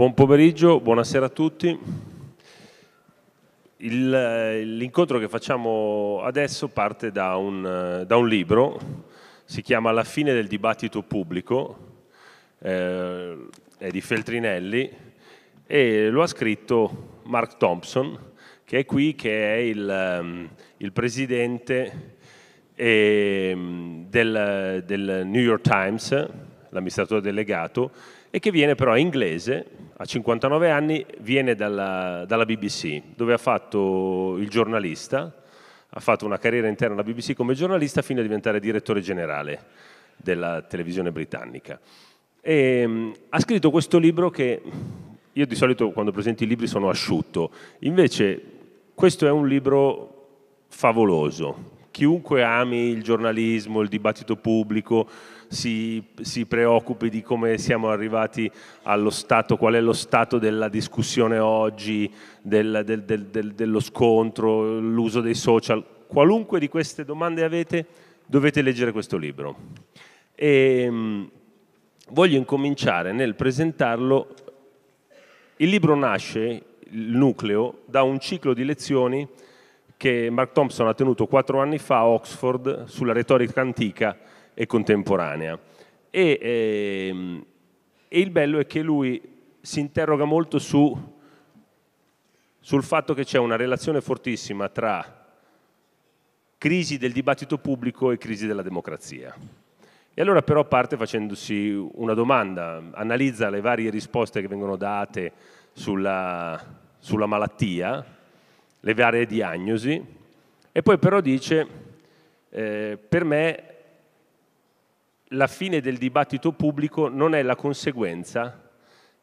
Buon pomeriggio, buonasera a tutti. L'incontro che facciamo adesso parte da un libro, si chiama La fine del dibattito pubblico, è di Feltrinelli e lo ha scritto Mark Thompson, che è qui, che è il presidente del New York Times, l'amministratore delegato, e che viene però inglese, a 59 anni, viene dalla BBC, dove ha fatto il giornalista, ha fatto una carriera interna alla BBC come giornalista fino a diventare direttore generale della televisione britannica. E ha scritto questo libro che io di solito quando presento i libri sono asciutto, invece questo è un libro favoloso. Chiunque ami il giornalismo, il dibattito pubblico, si preoccupi di come siamo arrivati allo stato, qual è lo stato della discussione oggi, dello scontro, l'uso dei social, qualunque di queste domande avete, dovete leggere questo libro. E voglio incominciare nel presentarlo. Il libro nasce, il nucleo, da un ciclo di lezioni che Mark Thompson ha tenuto 4 anni fa a Oxford sulla retorica antica e contemporanea. E il bello è che lui si interroga molto sul fatto che c'è una relazione fortissima tra crisi del dibattito pubblico e crisi della democrazia. E allora però parte facendosi una domanda, analizza le varie risposte che vengono date sulla malattia, le varie diagnosi, e poi però dice, per me la fine del dibattito pubblico non è la conseguenza,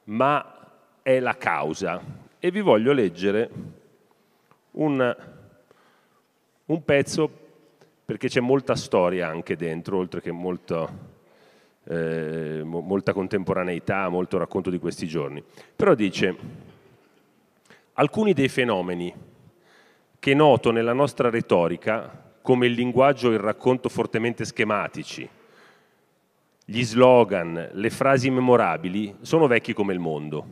ma è la causa. E vi voglio leggere un pezzo, perché c'è molta storia anche dentro, oltre che molta contemporaneità, molto racconto di questi giorni. Però dice, alcuni dei fenomeni che noto nella nostra retorica, come il linguaggio e il racconto fortemente schematici, gli slogan, le frasi memorabili, sono vecchi come il mondo.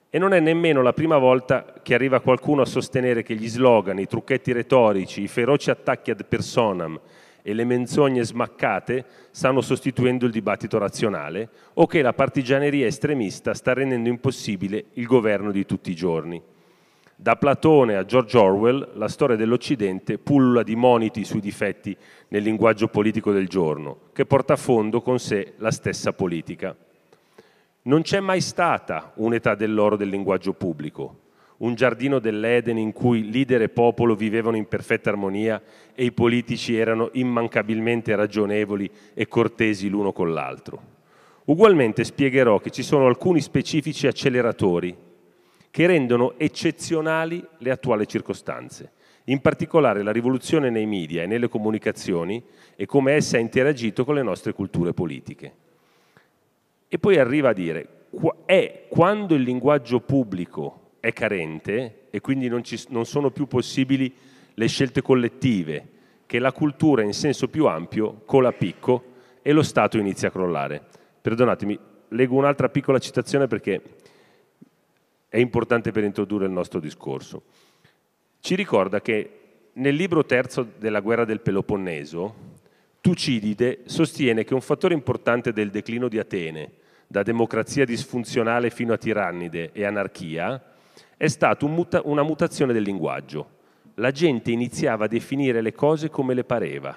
E non è nemmeno la prima volta che arriva qualcuno a sostenere che gli slogan, i trucchetti retorici, i feroci attacchi ad personam e le menzogne smaccate stanno sostituendo il dibattito razionale, o che la partigianeria estremista sta rendendo impossibile il governo di tutti i giorni. Da Platone a George Orwell, la storia dell'Occidente pullula di moniti sui difetti nel linguaggio politico del giorno, che porta a fondo con sé la stessa politica. Non c'è mai stata un'età dell'oro del linguaggio pubblico, un giardino dell'Eden in cui leader e popolo vivevano in perfetta armonia e i politici erano immancabilmente ragionevoli e cortesi l'uno con l'altro. Ugualmente spiegherò che ci sono alcuni specifici acceleratori che rendono eccezionali le attuali circostanze, in particolare la rivoluzione nei media e nelle comunicazioni e come essa ha interagito con le nostre culture politiche. E poi arriva a dire, è quando il linguaggio pubblico è carente e quindi non sono più possibili le scelte collettive, che la cultura in senso più ampio cola a picco e lo Stato inizia a crollare. Perdonatemi, leggo un'altra piccola citazione perché è importante per introdurre il nostro discorso. Ci ricorda che nel libro terzo della guerra del Peloponneso, Tucidide sostiene che un fattore importante del declino di Atene, da democrazia disfunzionale fino a tirannide e anarchia, è stata una mutazione del linguaggio. La gente iniziava a definire le cose come le pareva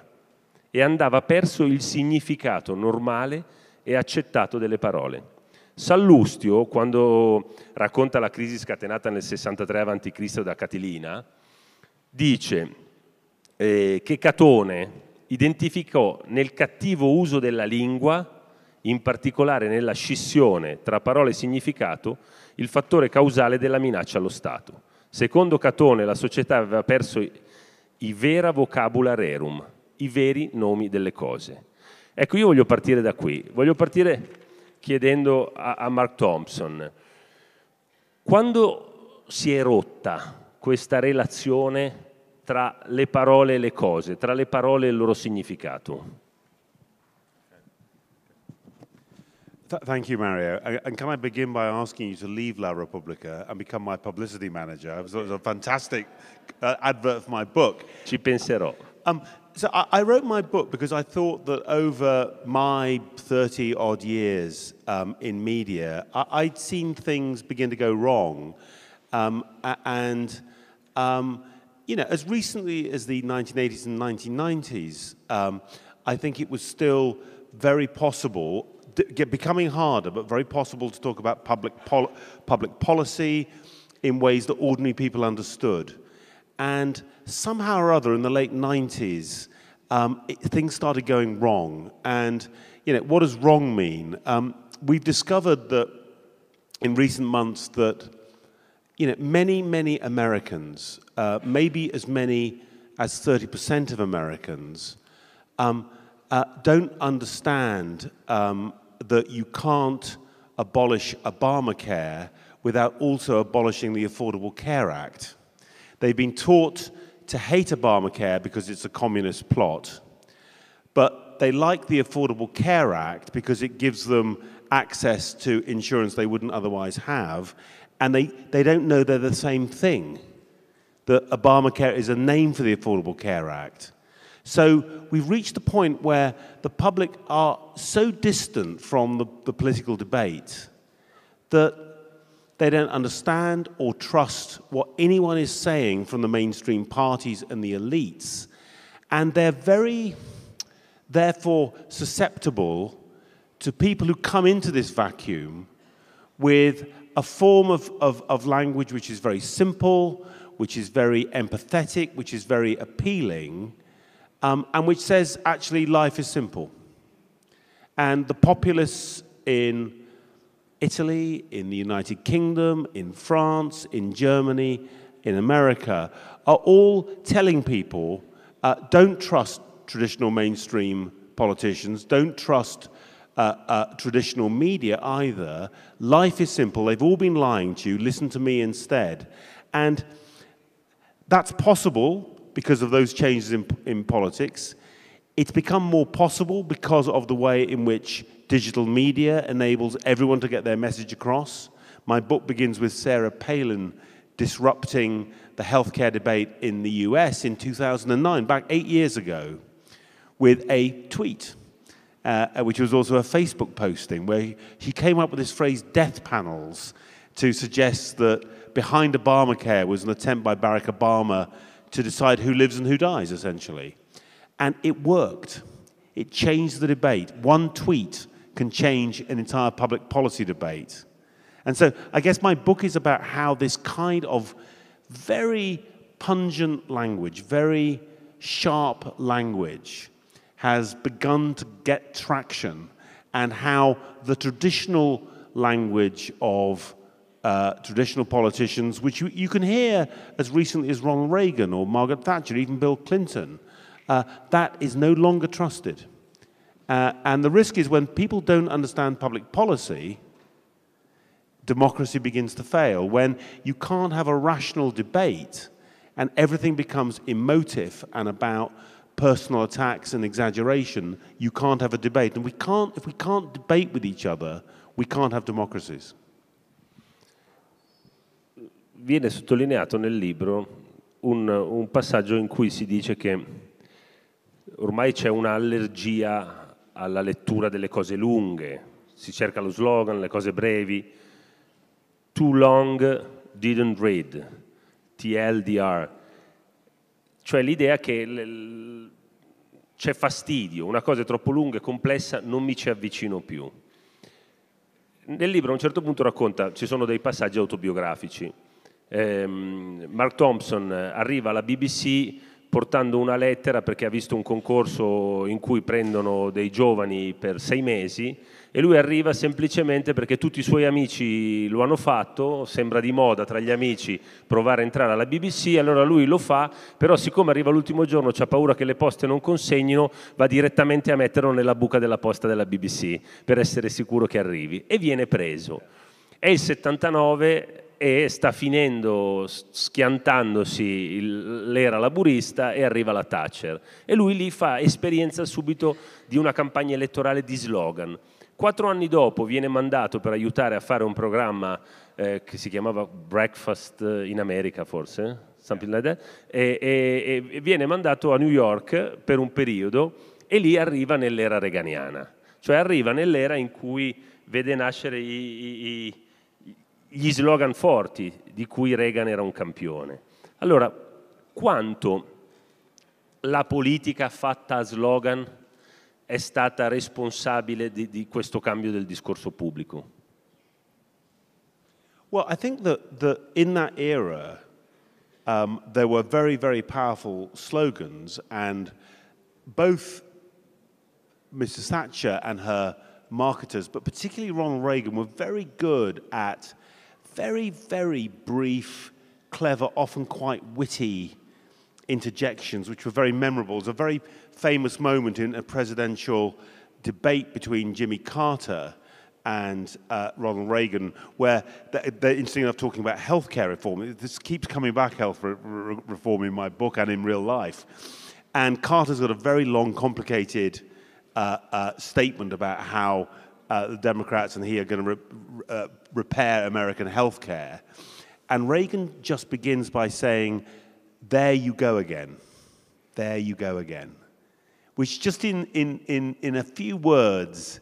e andava perso il significato normale e accettato delle parole. Sallustio, quando racconta la crisi scatenata nel 63 a.C. da Catilina, dice che Catone identificò nel cattivo uso della lingua, in particolare nella scissione tra parole e significato, il fattore causale della minaccia allo Stato. Secondo Catone la società aveva perso i vera vocabula rerum, i veri nomi delle cose. Ecco, io voglio partire da qui, voglio partire chiedendo a Mark Thompson, quando si è rotta questa relazione tra le parole e le cose, tra le parole e il loro significato? Thank you, Mario. And can I begin by asking you to leave La Repubblica and become my publicity manager? It was a fantastic advert for my book. Ci penserò. So I wrote my book because I thought that over my 30-odd years in media, I'd seen things begin to go wrong. You know, as recently as the 1980s and 1990s, I think it was still very possible, becoming harder, but very possible to talk about public policy in ways that ordinary people understood. And somehow or other in the late 90s, things started going wrong. And, you know, what does wrong mean? We've discovered that in recent months that, you know, many Americans, maybe as many as 30% of Americans, don't understand that you can't abolish Obamacare without also abolishing the Affordable Care Act. They've been taught to hate Obamacare because it's a communist plot, but they like the Affordable Care Act because it gives them access to insurance they wouldn't otherwise have, and they don't know they're the same thing, that Obamacare is a name for the Affordable Care Act. So we've reached a point where the public are so distant from the political debate that they don't understand or trust what anyone is saying from the mainstream parties and the elites. And they're very, therefore, susceptible to people who come into this vacuum with a form of language which is very simple, which is very empathetic, which is very appealing, and which says, actually, life is simple. And the populists in Italy, in the United Kingdom, in France, in Germany, in America, are all telling people, don't trust traditional mainstream politicians, don't trust traditional media either. Life is simple. They've all been lying to you. Listen to me instead. And that's possible because of those changes in politics. It's become more possible because of the way in which digital media enables everyone to get their message across. My book begins with Sarah Palin disrupting the healthcare debate in the US in 2009, back 8 years ago, with a tweet, which was also a Facebook posting, where she came up with this phrase, death panels, to suggest that behind Obamacare was an attempt by Barack Obama to decide who lives and who dies, essentially. And it worked. It changed the debate. One tweet can change an entire public policy debate. And so I guess my book is about how this kind of very pungent language, very sharp language, has begun to get traction, and how the traditional language of traditional politicians, which you can hear as recently as Ronald Reagan or Margaret Thatcher, even Bill Clinton, that is no longer trusted. And the risk is when people don't understand public policy, democracy begins to fail. When you can't have a rational debate and everything becomes emotive and about personal attacks and exaggeration, you can't have a debate. And if we can't debate with each other, we can't have democracies. Viene sottolineato nel libro un passaggio in cui si dice che ormai c'è un'allergia alla lettura delle cose lunghe, si cerca lo slogan, le cose brevi. Too long, didn't read, TLDR, cioè l'idea che c'è fastidio, una cosa è troppo lunga e complessa, non mi ci avvicino più. Nel libro a un certo punto racconta, ci sono dei passaggi autobiografici. Mark Thompson arriva alla BBC portando una lettera perché ha visto un concorso in cui prendono dei giovani per 6 mesi e lui arriva semplicemente perché tutti i suoi amici lo hanno fatto, sembra di moda tra gli amici provare a entrare alla BBC, allora lui lo fa, però siccome arriva l'ultimo giorno c'ha paura che le poste non consegnino, va direttamente a metterlo nella buca della posta della BBC per essere sicuro che arrivi e viene preso. È il 79, e sta finendo, schiantandosi l'era laburista e arriva la Thatcher. E lui lì fa esperienza subito di una campagna elettorale di slogan. 4 anni dopo viene mandato per aiutare a fare un programma che si chiamava Breakfast in America, forse, something like that, e viene mandato a New York per un periodo e lì arriva nell'era reaganiana, cioè arriva nell'era in cui vede nascere gli slogan forti di cui Reagan era un campione. Allora, quanto la politica fatta a slogan è stata responsabile di questo cambio del discorso pubblico? Well, I think that in that era, there were very, very powerful slogans, and both Mrs. Thatcher and her marketers, but particularly Ronald Reagan, were very good at very, very brief, clever, often quite witty interjections, which were very memorable. There's a very famous moment in a presidential debate between Jimmy Carter and Ronald Reagan, where they're interesting enough talking about healthcare reform. This keeps coming back, health reform, in my book and in real life. And Carter's got a very long, complicated statement about how the Democrats and he are going to repair American healthcare. And Reagan just begins by saying, "There you go again. There you go again." Which just in a few words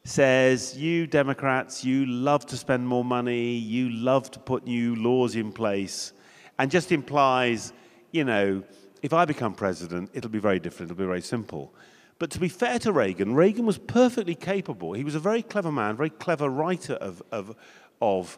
says, you Democrats, you love to spend more money, you love to put new laws in place, and just implies, you know, if I become president, it'll be very different, it'll be very simple. But to be fair to Reagan, Reagan was perfectly capable. He was a very clever man, very clever writer of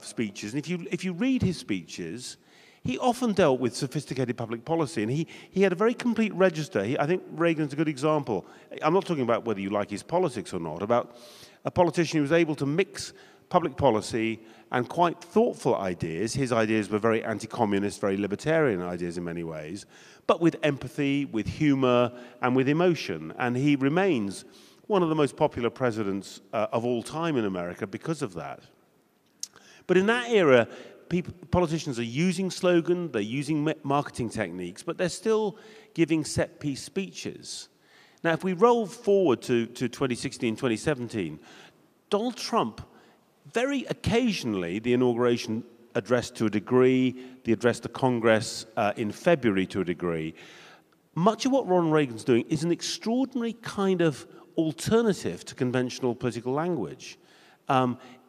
speeches. And if you read his speeches, he often dealt with sophisticated public policy, and he had a very complete register. I think Reagan's a good example. I'm not talking about whether you like his politics or not, about a politician who was able to mix public policy and quite thoughtful ideas. His ideas were very anti-communist, very libertarian ideas in many ways, but with empathy, with humor, and with emotion. And he remains one of the most popular presidents of all time in America because of that. But in that era, politicians are using slogans, they're using marketing techniques, but they're still giving set-piece speeches. Now, if we roll forward to 2016, 2017, Donald Trump, very occasionally, the inauguration address to a degree, the address to Congress in February to a degree, much of what Ronald Reagan's doing is an extraordinary kind of alternative to conventional political language.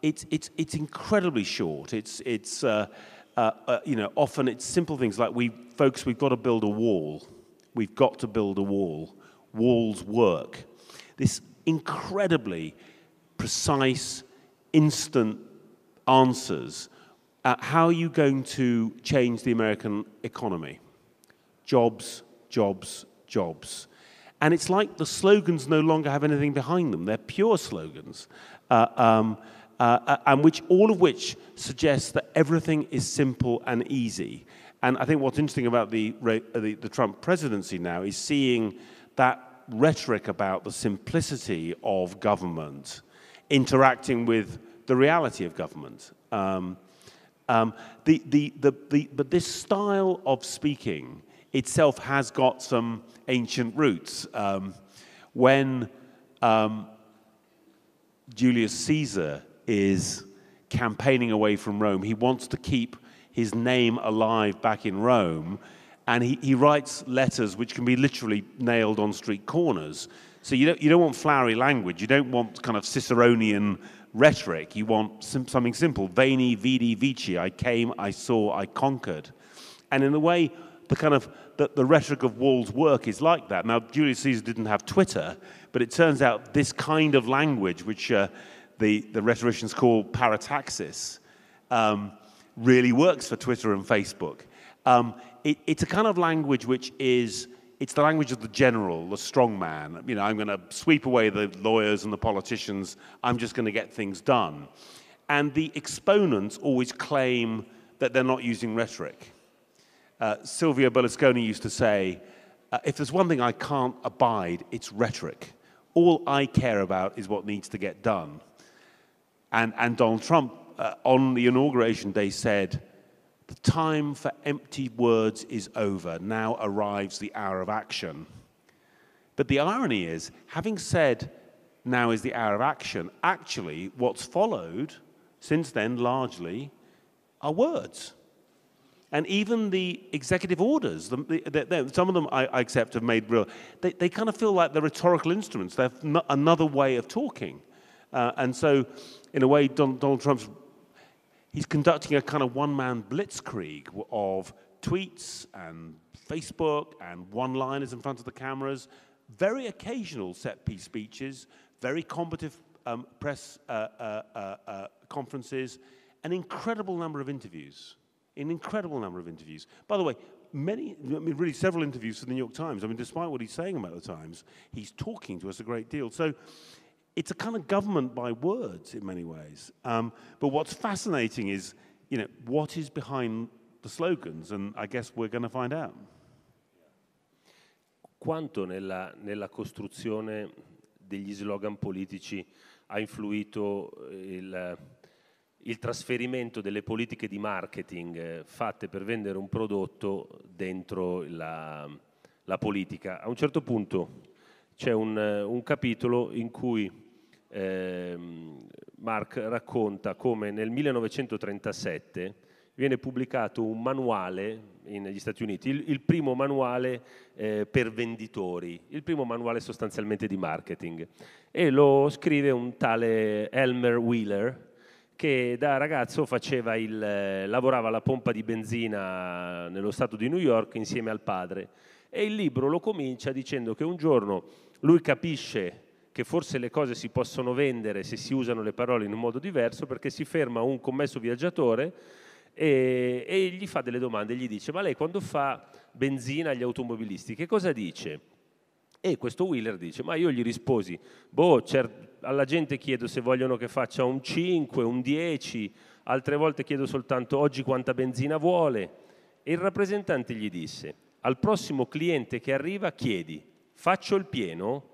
It's incredibly short. It's you know, often it's simple things like, folks, we've got to build a wall. We've got to build a wall. Walls work. This incredibly precise, instant answers. How are you going to change the American economy? Jobs, jobs, jobs. And it's like the slogans no longer have anything behind them. They're pure slogans. And all of which suggests that everything is simple and easy. And I think what's interesting about the Trump presidency now is seeing that rhetoric about the simplicity of government interacting with the reality of government. But this style of speaking itself has got some ancient roots. When Julius Caesar is campaigning away from Rome, he wants to keep his name alive back in Rome, and he writes letters which can be literally nailed on street corners. So you don't want flowery language, you don't want kind of Ciceronian rhetoric, you want something simple. Veni, vidi, vici, I came, I saw, I conquered. And in a way, the rhetoric of Wall's work is like that. Now, Julius Caesar didn't have Twitter, but it turns out this kind of language, which the rhetoricians call parataxis, really works for Twitter and Facebook. It's a kind of language which is, it's the language of the general, the strong man. You know, I'm going to sweep away the lawyers and the politicians. I'm just going to get things done. And the exponents always claim that they're not using rhetoric. Silvio Berlusconi used to say, if there's one thing I can't abide, it's rhetoric. All I care about is what needs to get done. And Donald Trump on the inauguration day said, "The time for empty words is over. Now arrives the hour of action." But the irony is, having said, "Now is the hour of action," actually what's followed since then largely are words. And even the executive orders, some of them I accept have made real, they kind of feel like they're rhetorical instruments. They're another way of talking. And so, in a way, Donald Trump's, he's conducting a kind of one-man blitzkrieg of tweets and Facebook and one-liners in front of the cameras, very occasional set-piece speeches, very combative press conferences, an incredible number of interviews. An incredible number of interviews. By the way, really several interviews for the New York Times. I mean, despite what he's saying about the Times, he's talking to us a great deal. So it's a kind of government by words in many ways. But what's fascinating is, what is behind the slogans, and I guess we're going to find out. Quanto nella costruzione degli slogan politici ha influito il trasferimento delle politiche di marketing fatte per vendere un prodotto dentro la politica. A un certo punto c'è un capitolo in cui Mark racconta come nel 1937 viene pubblicato un manuale negli Stati Uniti, il primo manuale per venditori, il primo manuale sostanzialmente di marketing, e lo scrive un tale Elmer Wheeler, che da ragazzo lavorava alla pompa di benzina nello stato di New York insieme al padre, e il libro lo comincia dicendo che un giorno lui capisce che forse le cose si possono vendere se si usano le parole in un modo diverso, perché si ferma un commesso viaggiatore e gli fa delle domande, gli dice: ma lei quando fa benzina agli automobilisti che cosa dice? E questo Wheeler dice: ma io gli risposi, alla gente chiedo se vogliono che faccia un 5, un 10, altre volte chiedo soltanto oggi quanta benzina vuole. E il rappresentante gli disse: al prossimo cliente che arriva chiedi, faccio il pieno?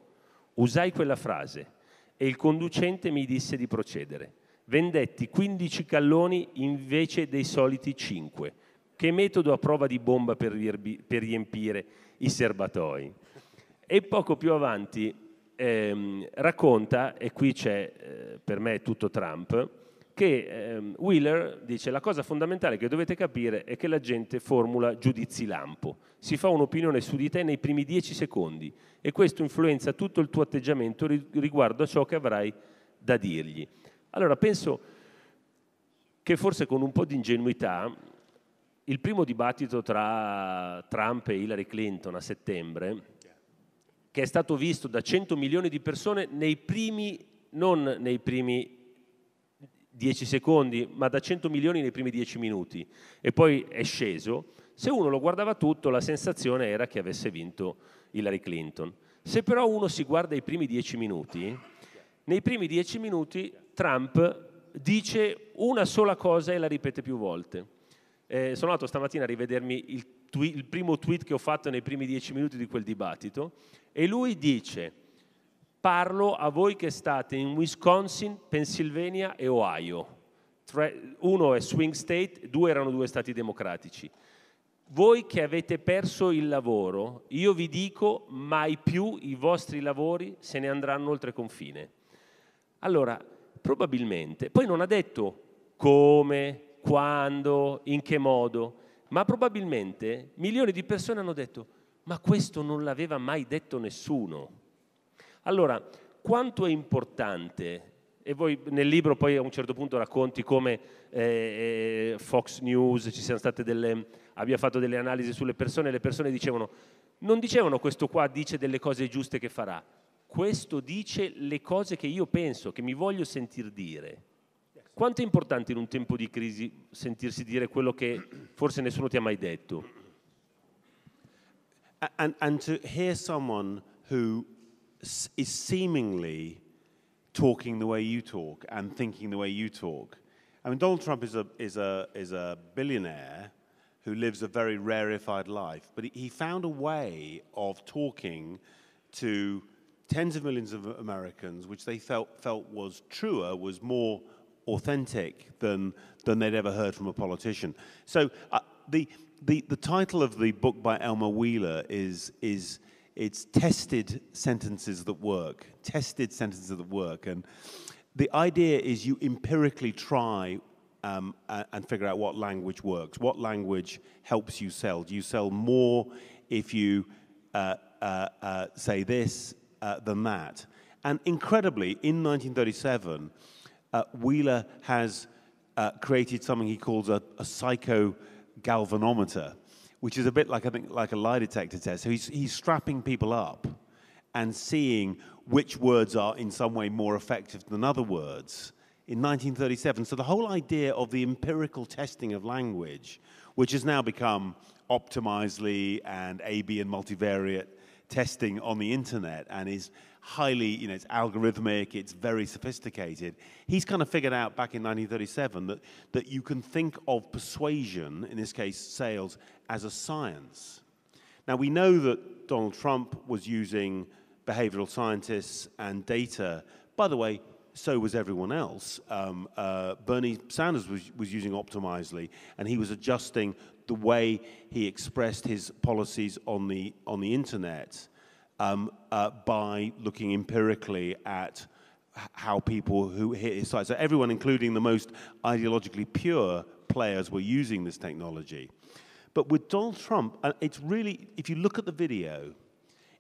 Usai quella frase e il conducente mi disse di procedere. Vendetti 15 galloni invece dei soliti 5. Che metodo a prova di bomba per riempire i serbatoi? E poco più avanti racconta, e qui c'è per me tutto Trump, che Wheeler dice: la cosa fondamentale che dovete capire è che la gente formula giudizi lampo, si fa un'opinione su di te nei primi 10 secondi e questo influenza tutto il tuo atteggiamento riguardo a ciò che avrai da dirgli. Allora penso che forse con un po' di ingenuità il primo dibattito tra Trump e Hillary Clinton a settembre, che è stato visto da 100 milioni di persone non nei primi 10 secondi, ma da 100 milioni nei primi 10 minuti, e poi è sceso, se uno lo guardava tutto la sensazione era che avesse vinto Hillary Clinton. Se però uno si guarda i primi 10 minuti, nei primi 10 minuti Trump dice una sola cosa e la ripete più volte. Sono andato stamattina a rivedermi il primo tweet che ho fatto nei primi 10 minuti di quel dibattito, e lui dice: parlo a voi che state in Wisconsin, Pennsylvania e Ohio. Uno è swing state, 2 erano 2 stati democratici. Voi che avete perso il lavoro, io vi dico, mai più i vostri lavori se ne andranno oltre confine. Allora, probabilmente, poi non ha detto come, quando, in che modo, ma probabilmente milioni di persone hanno detto: ma questo non l'aveva mai detto nessuno. Allora, quanto è importante, e voi nel libro poi a un certo punto racconti come Fox News abbia fatto delle analisi sulle persone, e le persone non dicevano questo qua dice delle cose giuste che farà, questo dice le cose che io penso, che mi voglio sentir dire. Quanto è importante in un tempo di crisi sentirsi dire quello che forse nessuno ti ha mai detto? And to hear someone who is seemingly talking the way you talk and thinking the way you talk. I mean, Donald Trump is a billionaire who lives a very rarefied life, but he found a way of talking to tens of millions of Americans, which they felt was truer, was more authentic than they'd ever heard from a politician. So the title of the book by Elmer Wheeler is it's Tested Sentences That Work. Tested Sentences That Work. And the idea is you empirically try and figure out what language works. What language helps you sell? Do you sell more if you say this than that? And incredibly, in 1937, Wheeler has created something he calls a psychogalvanometer, which is a bit like, I think, like a lie detector test. So he's strapping people up and seeing which words are in some way more effective than other words in 1937. So the whole idea of the empirical testing of language, which has now become Optimizely and A/B and multivariate testing on the internet and is highly, it's algorithmic, it's very sophisticated. He's kind of figured out back in 1937 that you can think of persuasion, in this case sales, as a science. Now we know that Donald Trump was using behavioral scientists and data. By the way, so was everyone else. Bernie Sanders was using Optimizely, and he was adjusting the way he expressed his policies on the internet by looking empirically at how people who hit his site. So everyone, including the most ideologically pure players, were using this technology. But with Donald Trump, it's really, if you look at the video,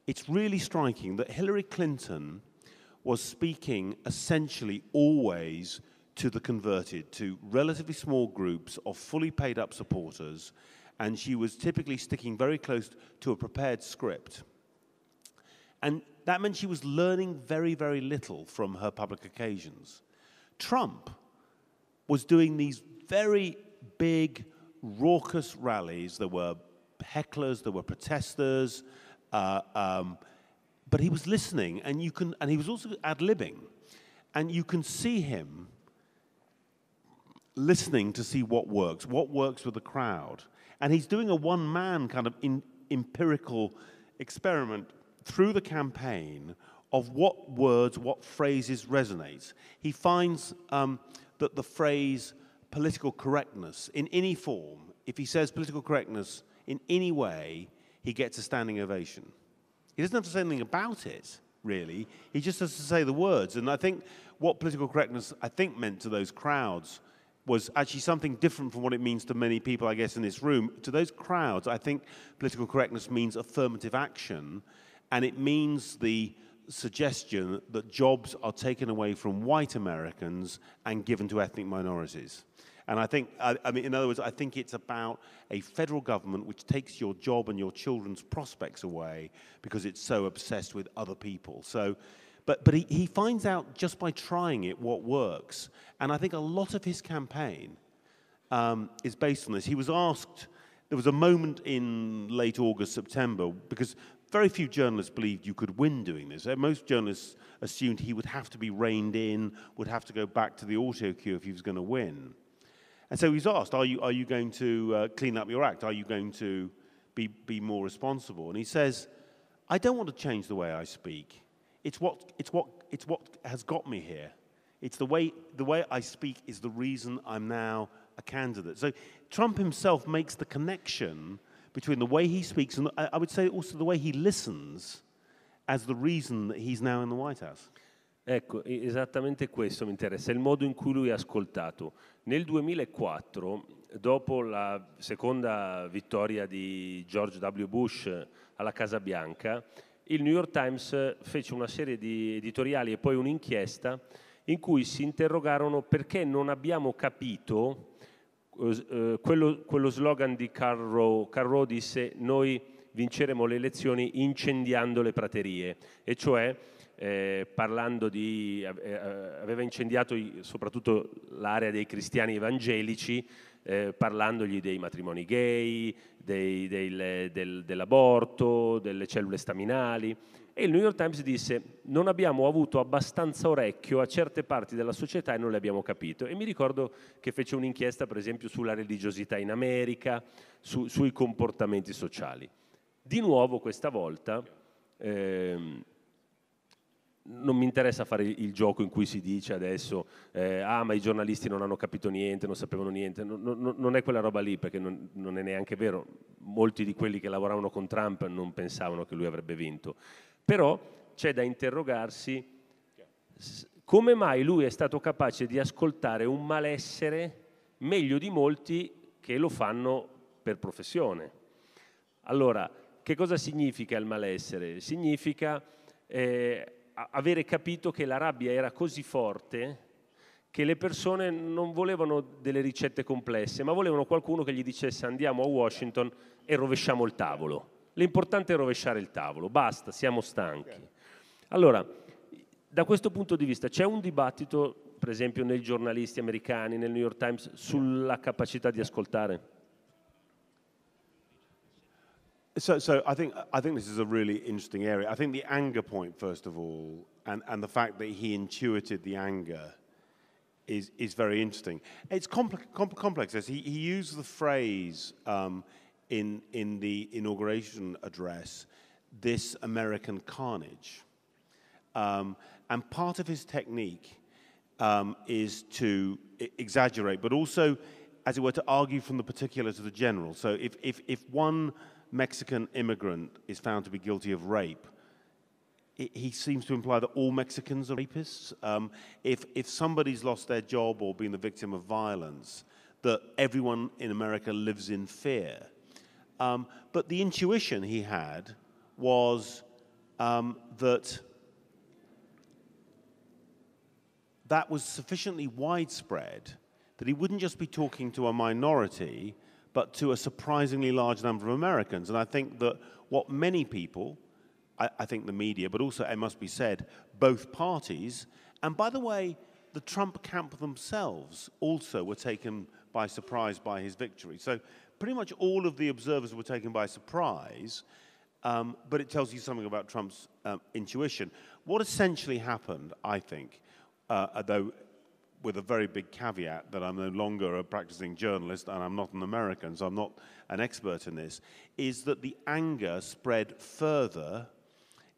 it's really striking that Hillary Clinton was speaking essentially always to the converted, to relatively small groups of fully paid up supporters, and she was typically sticking very close to a prepared script. And that meant she was learning very, very little from her public occasions. Trump was doing these very big, raucous rallies. There were hecklers, there were protesters, but he was listening, and he was also ad-libbing, and you can see him listening to see what works with the crowd, and he's doing a one-man kind of empirical experiment through the campaign of what words, what phrases resonate. He finds that the phrase political correctness in any form, if he says political correctness in any way, he gets a standing ovation. He doesn't have to say anything about it, really. He just has to say the words. And I think what political correctness, I think, meant to those crowds was actually something different from what it means to many people, I guess, in this room. To those crowds, I think political correctness means affirmative action, and it means the suggestion that jobs are taken away from white Americans and given to ethnic minorities. And I think, I mean, in other words, I think it's about a federal government which takes your job and your children's prospects away because it's so obsessed with other people. So, but he finds out just by trying it what works. And I think a lot of his campaign is based on this. He was asked, there was a moment in late August, September, because very few journalists believed you could win doing this. Most journalists assumed he would have to be reined in, would have to go back to the auto cue if he was going to win. And so he was asked, are you going to clean up your act? Are you going to be more responsible? And he says, I don't want to change the way I speak. It's what has got me here. It's the way I speak is the reason I'm now a candidate. So Trump himself makes the connection between the way he speaks and I would say also the way he listens as the reason that he's now in the White House. Ecco, esattamente questo mi interessa, il modo in cui lui ha ascoltato. Nel 2004, dopo la seconda vittoria di George W. Bush alla Casa Bianca, il New York Times fece una serie di editoriali e poi un'inchiesta in cui si interrogarono perché non abbiamo capito quello slogan di Karl Rove. Karl Rove disse noi vinceremo le elezioni incendiando le praterie, e cioè parlando di aveva incendiato soprattutto l'area dei cristiani evangelici, parlandogli dei matrimoni gay, dell'aborto, delle cellule staminali. E il New York Times disse non abbiamo avuto abbastanza orecchio a certe parti della società e non le abbiamo capito. E mi ricordo che fece un'inchiesta per esempio sulla religiosità in America, sui comportamenti sociali. Di nuovo questa volta non mi interessa fare il gioco in cui si dice adesso ma i giornalisti non hanno capito niente, non sapevano niente, non è quella roba lì, perché non è neanche vero. Molti di quelli che lavoravano con Trump non pensavano che lui avrebbe vinto, però c'è da interrogarsi come mai lui è stato capace di ascoltare un malessere meglio di molti che lo fanno per professione. Allora, che cosa significa il malessere? Significa avere capito che la rabbia era così forte che le persone non volevano delle ricette complesse, ma volevano qualcuno che gli dicesse andiamo a Washington e rovesciamo il tavolo. L'importante è rovesciare il tavolo, basta, siamo stanchi. Allora, da questo punto di vista c'è un dibattito, per esempio nei giornalisti americani, nel New York Times, sulla capacità di ascoltare? So I think this is a really interesting area. I think the anger point, first of all, and the fact that he intuited the anger is very interesting. It's complex. He used the phrase in the inauguration address, "this American carnage," and part of his technique is to exaggerate, but also, as it were, to argue from the particular to the general. So if one Mexican immigrant is found to be guilty of rape, he seems to imply that all Mexicans are rapists. If somebody's lost their job or been the victim of violence, that everyone in America lives in fear. But the intuition he had was that was sufficiently widespread that he wouldn't just be talking to a minority, but to a surprisingly large number of Americans. And I think that what many people, I think the media, but also, it must be said, both parties, and by the way, the Trump camp themselves also were taken by surprise by his victory. So pretty much all of the observers were taken by surprise, but it tells you something about Trump's intuition. What essentially happened, I think, though with a very big caveat that I'm no longer a practicing journalist and I'm not an American, so I'm not an expert in this, is that the anger spread further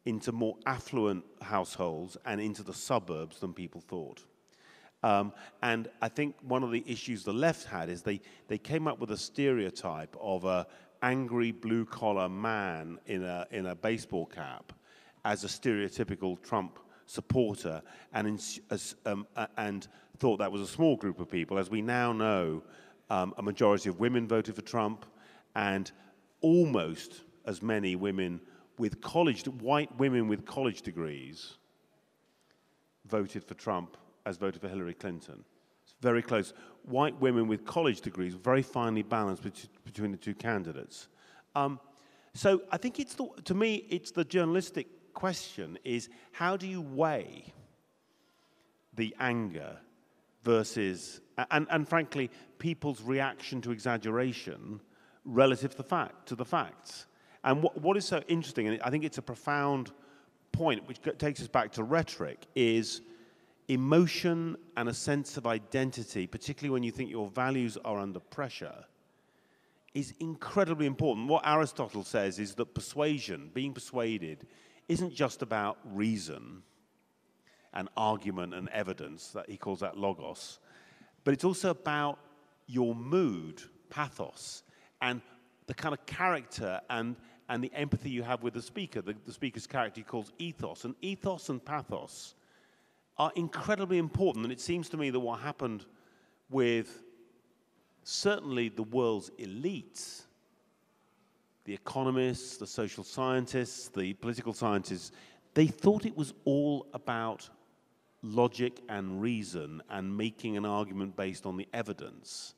into more affluent households and into the suburbs than people thought. And I think one of the issues the left had is they came up with a stereotype of an angry blue-collar man in a baseball cap as a stereotypical Trump supporter, and thought that was a small group of people. As we now know, a majority of women voted for Trump, and almost as many women with white women with college degrees voted for Trump as voted for Hillary Clinton. It's very close. White women with college degrees, very finely balanced between the two candidates. So I think to me, it's the journalistic question is, how do you weigh the anger versus, and frankly, people's reaction to exaggeration relative to the facts? And what is so interesting, and I think it's a profound point, which takes us back to rhetoric, is emotion and a sense of identity, particularly when you think your values are under pressure, is incredibly important. What Aristotle says is that persuasion, being persuaded, isn't just about reason and argument and evidence, that he calls that logos, but it's also about your mood, pathos, and the kind of character and the empathy you have with the speaker. The speaker's character he calls ethos. And ethos and pathos are incredibly important. And it seems to me that what happened with certainly the world's elites, the economists, the social scientists, the political scientists, they thought it was all about logic and reason and making an argument based on the evidence,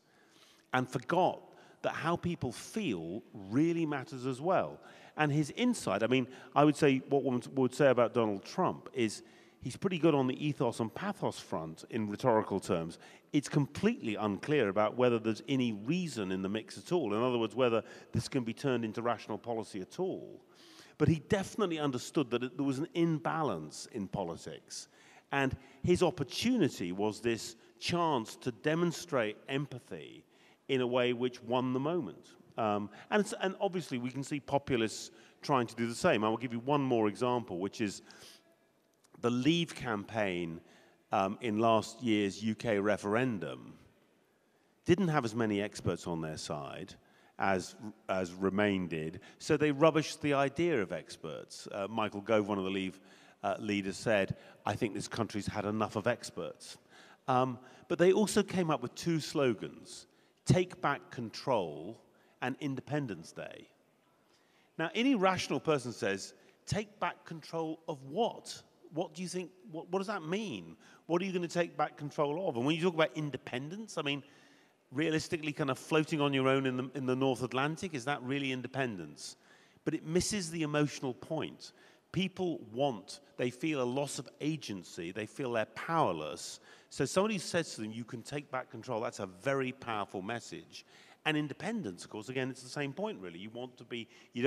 and forgot that how people feel really matters as well. And his insight, I mean, I would say what one would say about Donald Trump is he's pretty good on the ethos and pathos front in rhetorical terms. It's completely unclear about whether there's any reason in the mix at all. In other words, whether this can be turned into rational policy at all. But he definitely understood that there was an imbalance in politics. And his opportunity was this chance to demonstrate empathy in a way which won the moment. And obviously we can see populists trying to do the same. I will give you one more example, which is the Leave campaign in last year's UK referendum didn't have as many experts on their side as Remain did, so they rubbished the idea of experts. Michael Gove, one of the Leave leaders, said, I think this country's had enough of experts. But they also came up with two slogans, Take Back Control and Independence Day. Now, any rational person says, take back control of what? What do you think, what does that mean? What are you going to take back control of? And when you talk about independence, I mean, realistically kind of floating on your own in the North Atlantic, is that really independence? But it misses the emotional point. People they feel a loss of agency, they feel they're powerless. So somebody says to them, you can take back control, that's a very powerful message. And independence, of course, again, it's the same point, really. You don't want to be, you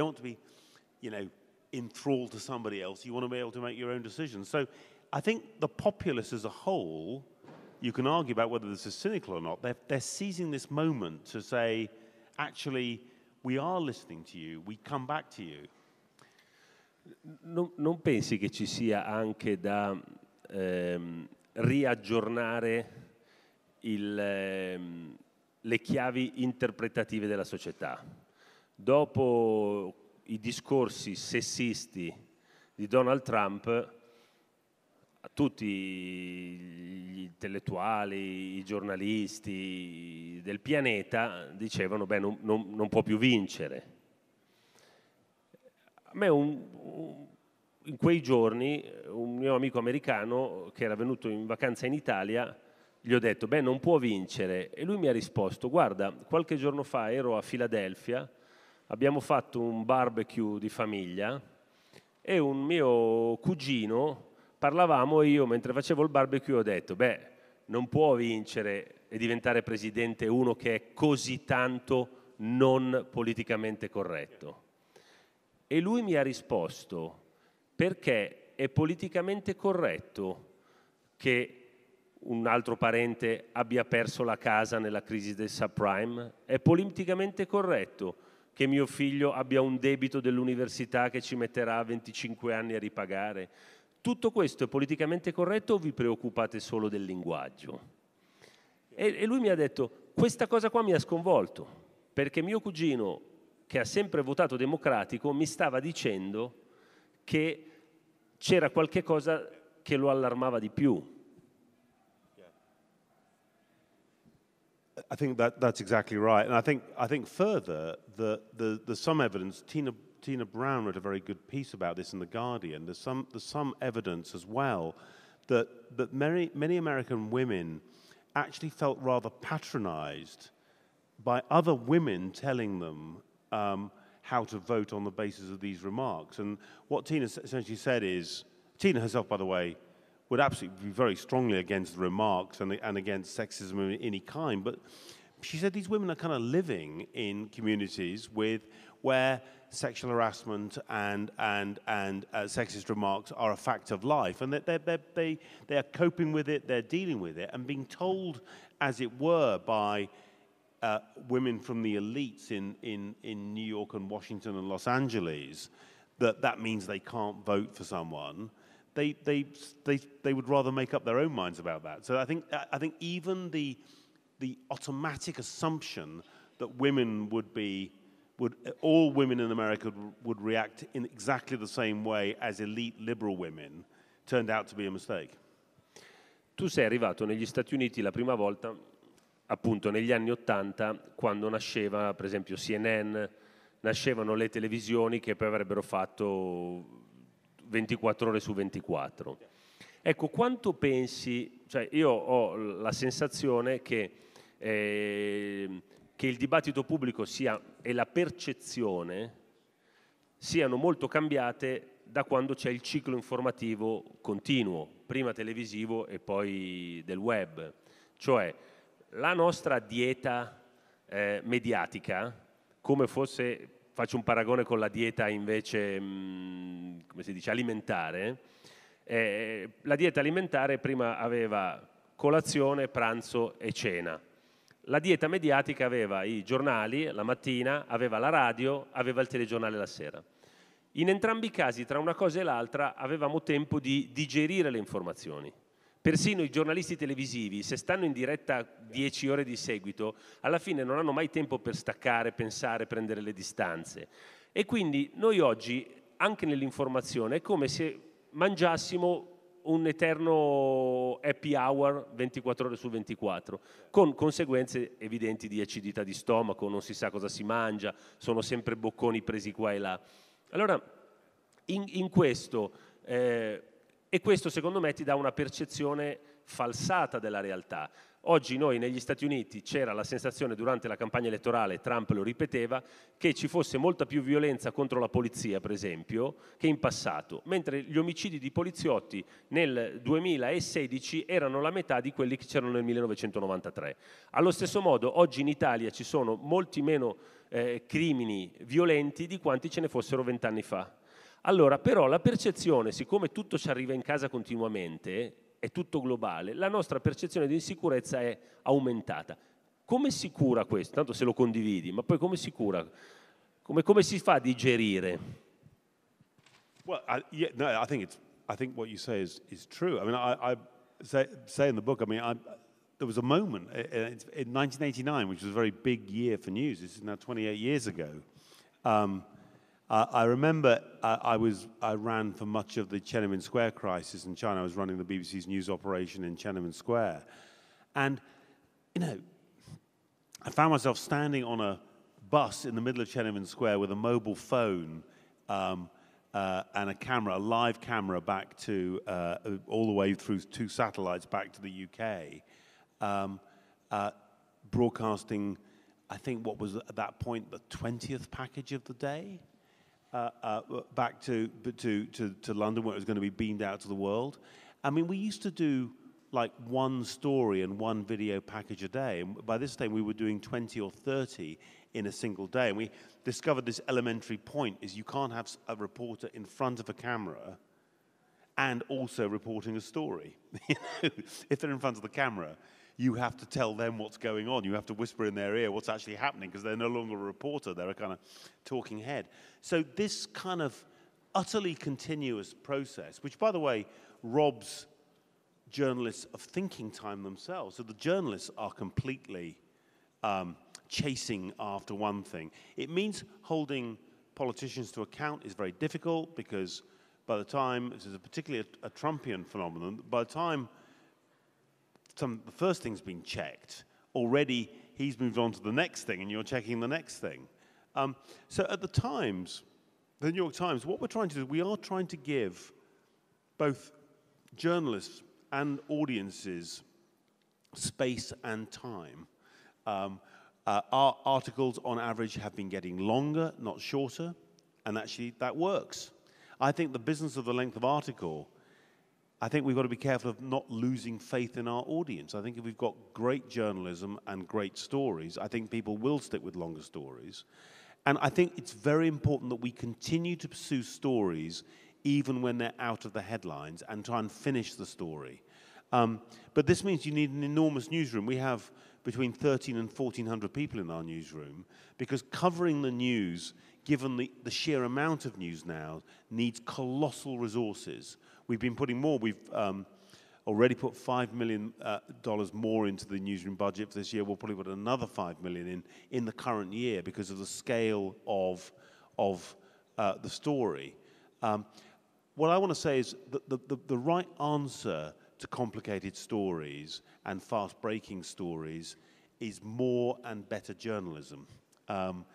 know, enthralled to somebody else. You want to be able to make your own decisions. So I think the populace as a whole, you can argue about whether this is cynical or not, they're seizing this moment to say, actually, we are listening to you, we come back to you. Non pensi che ci sia anche da riaggiornare le chiavi interpretative della società? Dopo i discorsi sessisti di Donald Trump, tutti gli intellettuali, i giornalisti del pianeta dicevano beh, non può più vincere. A me in quei giorni un mio amico americano che era venuto in vacanza in Italia, gli ho detto beh, non può vincere, e lui mi ha risposto guarda, qualche giorno fa ero a Filadelfia, abbiamo fatto un barbecue di famiglia e un mio cugino, parlavamo e io mentre facevo il barbecue ho detto beh, non può vincere e diventare presidente uno che è così tanto non politicamente corretto. E lui mi ha risposto perché è politicamente corretto che un altro parente abbia perso la casa nella crisi del subprime? È politicamente corretto che mio figlio abbia un debito dell'università che ci metterà 25 anni a ripagare? Tutto questo è politicamente corretto o vi preoccupate solo del linguaggio? E lui mi ha detto, questa cosa qua mi ha sconvolto, perché mio cugino, che ha sempre votato democratico, mi stava dicendo che c'era qualche cosa che lo allarmava di più. I think that's exactly right, and I think further there's some evidence. Tina Brown wrote a very good piece about this in The Guardian. There's some evidence as well that many American women actually felt rather patronized by other women telling them how to vote on the basis of these remarks. And what Tina essentially said is, Tina herself, by the way, would absolutely be very strongly against the remarks and against sexism of any kind, but she said these women are kind of living in communities where sexual harassment and sexist remarks are a fact of life, and that they are coping with it, they're dealing with it, and being told, as it were, by women from the elites in New York and Washington and Los Angeles that means they can't vote for someone. They would rather make up their own minds about that. So I think even the automatic assumption that all women in America would react in exactly the same way as elite liberal women turned out to be a mistake. Tu sei arrivato negli Stati Uniti la prima volta appunto negli anni '80, quando nasceva per esempio CNN, nascevano le televisioni che poi avrebbero fatto 24 ore su 24. Ecco, quanto pensi, cioè io ho la sensazione che il dibattito pubblico e la percezione siano molto cambiate da quando c'è il ciclo informativo continuo, prima televisivo e poi del web. Cioè la nostra dieta mediatica, come fosse, faccio un paragone con la dieta invece, come si dice, alimentare, la dieta alimentare prima aveva colazione, pranzo e cena. La dieta mediatica aveva i giornali la mattina, aveva la radio, aveva il telegiornale la sera. In entrambi i casi, tra una cosa e l'altra, avevamo tempo di digerire le informazioni. Persino i giornalisti televisivi, se stanno in diretta 10 ore di seguito, alla fine non hanno mai tempo per staccare, pensare, prendere le distanze. E quindi noi oggi, anche nell'informazione, è come se mangiassimo un eterno happy hour 24 ore su 24, con conseguenze evidenti di acidità di stomaco, non si sa cosa si mangia, sono sempre bocconi presi qua e là. Allora, in questo, e questo secondo me ti dà una percezione falsata della realtà. Oggi noi negli Stati Uniti c'era la sensazione durante la campagna elettorale, Trump lo ripeteva, che ci fosse molta più violenza contro la polizia, per esempio, che in passato, mentre gli omicidi di poliziotti nel 2016 erano la metà di quelli che c'erano nel 1993. Allo stesso modo, oggi in Italia ci sono molti meno crimini violenti di quanti ce ne fossero 20 anni fa. Allora, però la percezione, siccome tutto ci arriva in casa continuamente, è tutto globale, la nostra percezione di insicurezza è aumentata. Come si cura questo? Tanto se lo condividi, ma poi come si cura? Come si fa a digerire? Well, I think what you say is true. I mean, I say in the book. I mean, there was a moment in 1989, which was a very big year for news. This is now 28 years ago. I remember I ran for much of the Tiananmen Square crisis in China. I was running the BBC's news operation in Tiananmen Square. And, you know, I found myself standing on a bus in the middle of Tiananmen Square with a mobile phone and a camera, a live camera back to, all the way through 2 satellites back to the UK, broadcasting, I think what was at that point the 20th package of the day. Back to London, where it was going to be beamed out to the world. I mean, we used to do like one story and one video package a day. And by this time, we were doing 20 or 30 in a single day. And we discovered this elementary point is you can't have a reporter in front of a camera and also reporting a story. If they're in front of the camera, you have to tell them what's going on. You have to whisper in their ear what's actually happening because they're no longer a reporter. They're a kind of talking head. So this kind of utterly continuous process, which, by the way, robs journalists of thinking time themselves. So the journalists are completely chasing after one thing. It means holding politicians to account is very difficult because by the time, this is particularly a Trumpian phenomenon, by the time the first thing's been checked, already he's moved on to the next thing and you're checking the next thing. So at the Times, the New York Times, what we're trying to do, we are trying to give both journalists and audiences space and time. Our articles on average have been getting longer, not shorter, and actually that works. I think the business of the length of article, I think we've got to be careful of not losing faith in our audience. I think if we've got great journalism and great stories, I think people will stick with longer stories. And I think it's very important that we continue to pursue stories even when they're out of the headlines and try and finish the story. But this means you need an enormous newsroom. We have between 1,300 and 1,400 people in our newsroom because covering the news, given the sheer amount of news now, needs colossal resources. We've been putting more. We've already put $5 million more into the newsroom budget for this year. We'll probably put another $5 million in the current year because of the scale of the story. What I want to say is that the right answer to complicated stories and fast-breaking stories is more and better journalism. From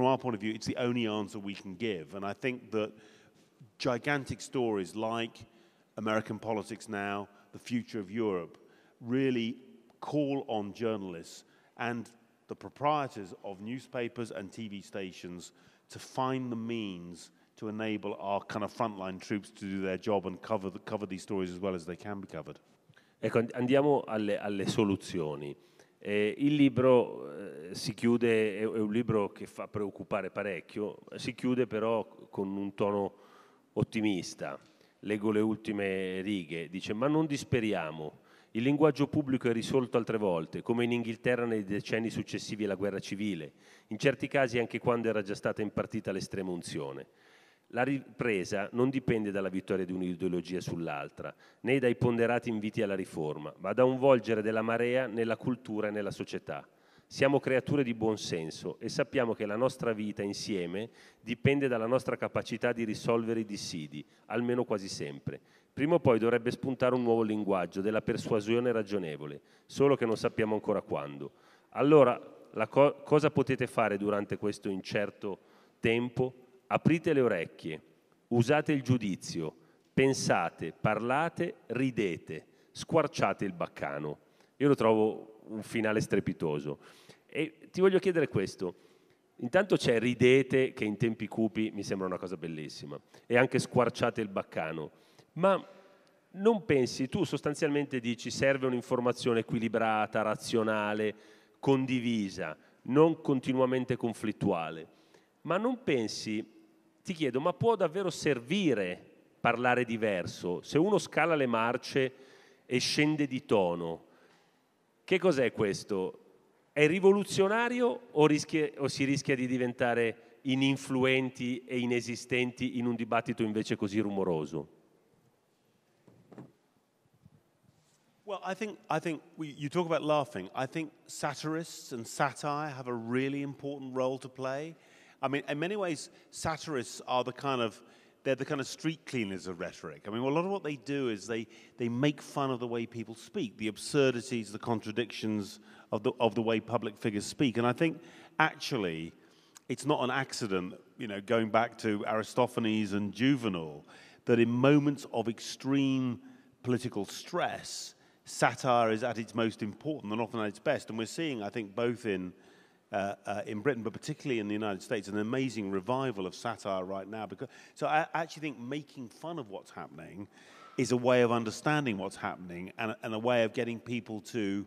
our point of view, it's the only answer we can give. And I think that gigantic stories like American politics now, the future of Europe, really call on journalists and the proprietors of newspapers and TV stations to find the means to enable our kind of frontline troops to do their job and cover these stories as well as they can be covered. Ecco, andiamo alle soluzioni. Il libro si chiude, è un libro che fa preoccupare parecchio, si chiude però con un tono ottimista. Leggo le ultime righe, dice: ma non disperiamo, il linguaggio pubblico è risolto altre volte, come in Inghilterra nei decenni successivi alla guerra civile, in certi casi anche quando era già stata impartita l'estrema unzione. La ripresa non dipende dalla vittoria di un'ideologia sull'altra, né dai ponderati inviti alla riforma, ma da un volgere della marea nella cultura e nella società. Siamo creature di buon senso e sappiamo che la nostra vita insieme dipende dalla nostra capacità di risolvere i dissidi, almeno quasi sempre. Prima o poi dovrebbe spuntare un nuovo linguaggio della persuasione ragionevole, solo che non sappiamo ancora quando. Allora, cosa potete fare durante questo incerto tempo? Aprite le orecchie, usate il giudizio, pensate, parlate, ridete, squarciate il baccano. Io lo trovo un finale strepitoso. E ti voglio chiedere questo. Intanto c'è ridete, che in tempi cupi mi sembra una cosa bellissima, e anche squarciate il baccano. Ma non pensi, tu sostanzialmente dici serve un'informazione equilibrata, razionale, condivisa, non continuamente conflittuale. Ma non pensi, ti chiedo, ma può davvero servire parlare diverso? Se uno scala le marce e scende di tono, che cos'è questo? È rivoluzionario o si rischia di diventare ininfluenti e inesistenti in un dibattito invece così rumoroso? Well, I think you talk about laughing. I think satirists and satire have a really important role to play. I mean, in many ways, satirists are they're the kind of street cleaners of rhetoric. I mean, a lot of what they do is they make fun of the way people speak, the absurdities, the contradictions of the way public figures speak. And I think actually, it's not an accident, you know, going back to Aristophanes and Juvenal, that in moments of extreme political stress, satire is at its most important and often at its best. And we're seeing, I think, both in Britain, but particularly in the United States, an amazing revival of satire right now. So I actually think making fun of what's happening is a way of understanding what's happening and a way of getting people to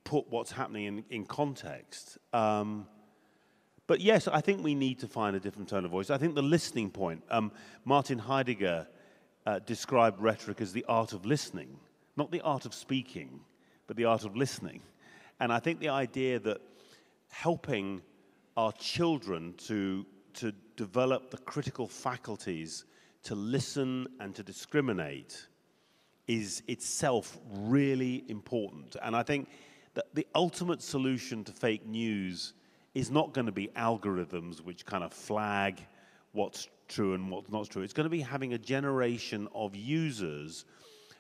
put what's happening in context. But yes, I think we need to find a different tone of voice. I think the listening point, Martin Heidegger described rhetoric as the art of listening, not the art of speaking, but the art of listening. And I think the idea that helping our children to develop the critical faculties to listen and to discriminate is itself really important. And I think that the ultimate solution to fake news is not going to be algorithms which kind of flag what's true and what's not true. It's going to be having a generation of users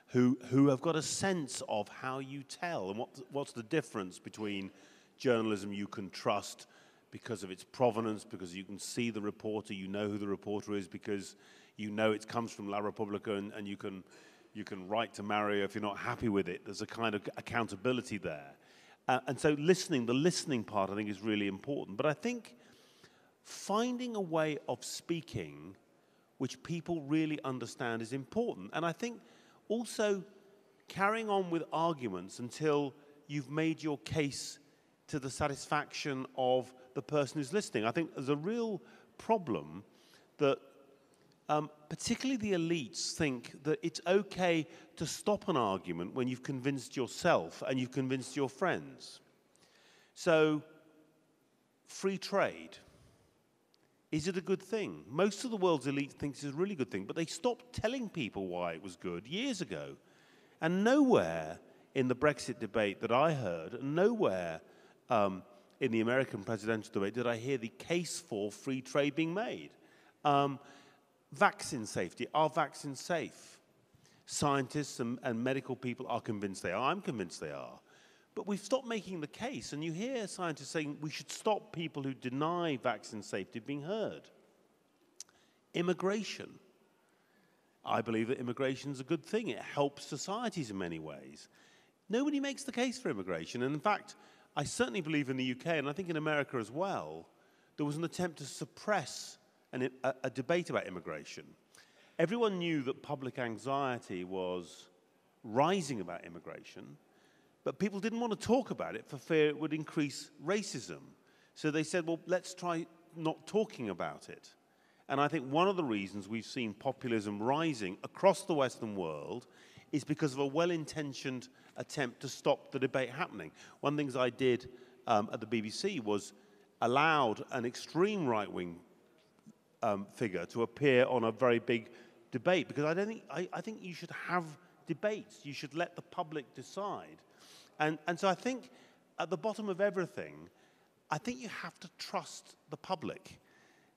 who have got a sense of how you tell and what's the difference between journalism you can trust because of its provenance, because you can see the reporter, you know who the reporter is, because you know it comes from La Repubblica and you can write to Mario if you're not happy with it. There's a kind of accountability there. And so the listening part I think is really important. But I think finding a way of speaking which people really understand is important. And I think also carrying on with arguments until you've made your case to the satisfaction of the person who's listening. I think there's a real problem that particularly the elites think that it's okay to stop an argument when you've convinced yourself and you've convinced your friends. So, free trade, is it a good thing? Most of the world's elite thinks it's a really good thing, but they stopped telling people why it was good years ago. And nowhere in the Brexit debate that I heard, and nowhere in the American presidential debate did I hear the case for free trade being made. Vaccine safety. Are vaccines safe? Scientists and medical people are convinced they are. I'm convinced they are. But we've stopped making the case, and you hear scientists saying we should stop people who deny vaccine safety being heard. Immigration. I believe that immigration is a good thing. It helps societies in many ways. Nobody makes the case for immigration. And in fact, I certainly believe in the UK, and I think in America as well, there was an attempt to suppress a debate about immigration. Everyone knew that public anxiety was rising about immigration, but people didn't want to talk about it for fear it would increase racism. So they said, well, let's try not talking about it. And I think one of the reasons we've seen populism rising across the Western world is because of a well-intentioned attempt to stop the debate happening. One of the things I did at the BBC was allowed an extreme right-wing figure to appear on a very big debate, because I think you should have debates. You should let the public decide. And so I think at the bottom of everything, I think you have to trust the public.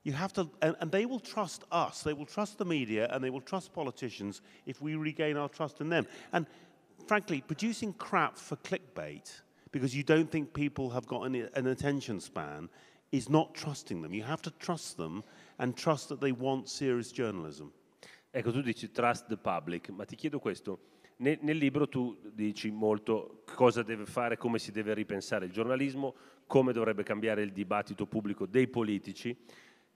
You have to, and they will trust us. They will trust the media, and they will trust politicians if we regain our trust in them. And frankly, producing crap for clickbait because you don't think people have got an attention span is not trusting them. You have to trust them and trust that they want serious journalism. Ecco, tu dici trust the public, ma ti chiedo questo. Nel libro tu dici molto cosa deve fare, come si deve ripensare il giornalismo, come dovrebbe cambiare il dibattito pubblico dei politici.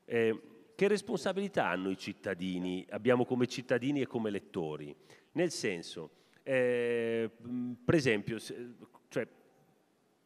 Che responsabilità hanno i cittadini, abbiamo come cittadini e come lettori? Nel senso, per esempio, cioè,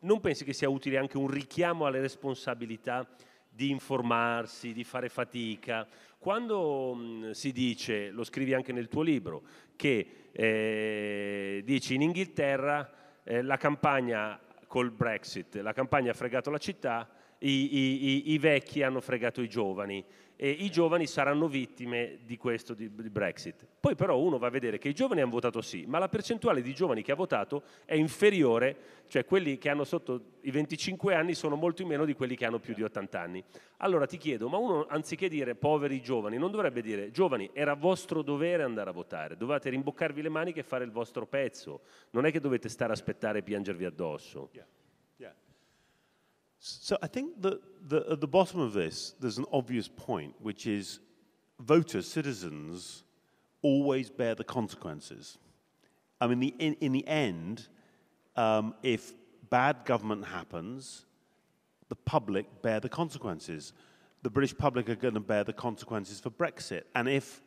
non pensi che sia utile anche un richiamo alle responsabilità di informarsi, di fare fatica? Quando si dice, lo scrivi anche nel tuo libro, che dici in Inghilterra la campagna col Brexit, la campagna ha fregato la città, i vecchi hanno fregato i giovani e i giovani saranno vittime di questo, di Brexit. Poi però uno va a vedere che i giovani hanno votato sì, ma la percentuale di giovani che ha votato è inferiore, cioè quelli che hanno sotto i 25 anni sono molto in meno di quelli che hanno più di 80 anni. Allora ti chiedo, ma uno anziché dire poveri giovani, non dovrebbe dire giovani, era vostro dovere andare a votare, dovete rimboccarvi le maniche e fare il vostro pezzo, non è che dovete stare a aspettare e piangervi addosso. Yeah. So I think that at the bottom of this, there's an obvious point, which is voters, citizens, always bear the consequences. I mean, in the end, if bad government happens, the public bear the consequences. The British public are going to bear the consequences for Brexit. And if,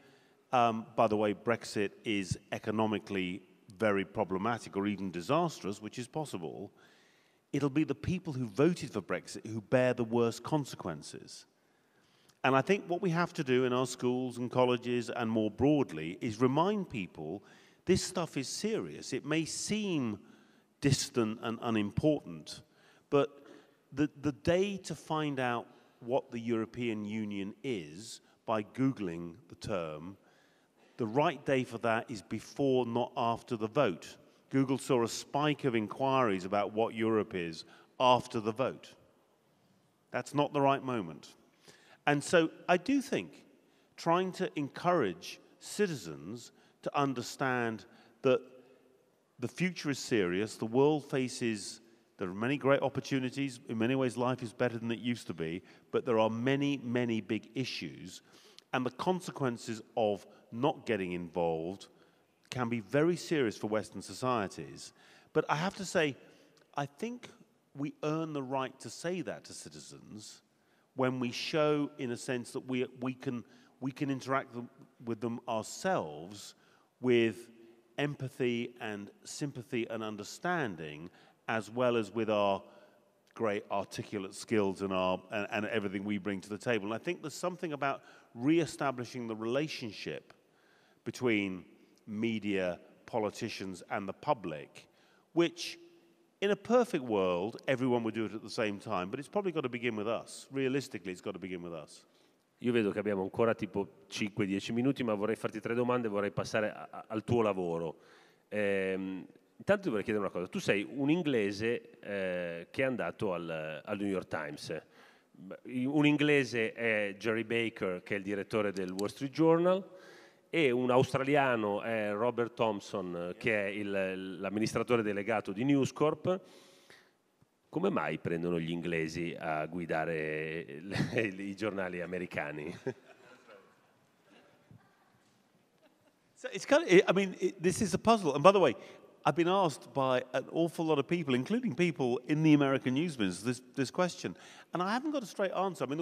by the way, Brexit is economically very problematic or even disastrous, which is possible, it'll be the people who voted for Brexit who bear the worst consequences. And I think what we have to do in our schools and colleges and more broadly is remind people this stuff is serious. It may seem distant and unimportant, but the day to find out what the European Union is by Googling the term, the right day for that is before, not after the vote. Google saw a spike of inquiries about what Europe is after the vote. That's not the right moment. And so I do think trying to encourage citizens to understand that the future is serious, the world faces, there are many great opportunities, in many ways life is better than it used to be, but there are many, many big issues, and the consequences of not getting involved can be very serious for Western societies. But I have to say, I think we earn the right to say that to citizens when we show, in a sense, that we can interact with them ourselves with empathy and sympathy and understanding, as well as with our great articulate skills and everything we bring to the table. And I think there's something about re-establishing the relationship between media, politicians, and the public, which, in a perfect world, everyone would do it at the same time, but it's probably got to begin with us. Realistically, it's got to begin with us. Io vedo che abbiamo ancora tipo 5-10 minuti, ma vorrei farti 3 domande, vorrei passare al tuo lavoro. Intanto ti vorrei chiedere una cosa. Tu sei un inglese che è andato al New York Times. Un inglese è Jerry Baker, che è il direttore del Wall Street Journal, e un australiano è Robert Thompson, che è l'amministratore delegato di News Corp. Come mai prendono gli inglesi a guidare i giornali americani? So it's kind of, I mean, this is a puzzle. And by the way, I've been asked by an awful lot of people, including people in the American news business, this question. And I haven't got a straight answer. I mean,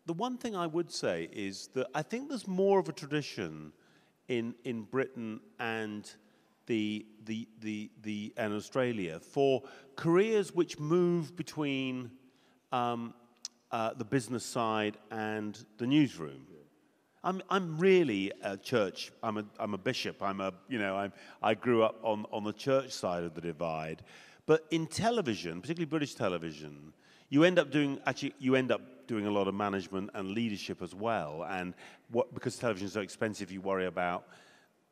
the one thing I would say is that I think there's more of a tradition in Britain and and Australia for careers which move between the business side and the newsroom. I'm really a church. I'm a bishop. I grew up on the church side of the divide. But in television, particularly British television, you end up doing a lot of management and leadership as well. And because television is so expensive, you worry about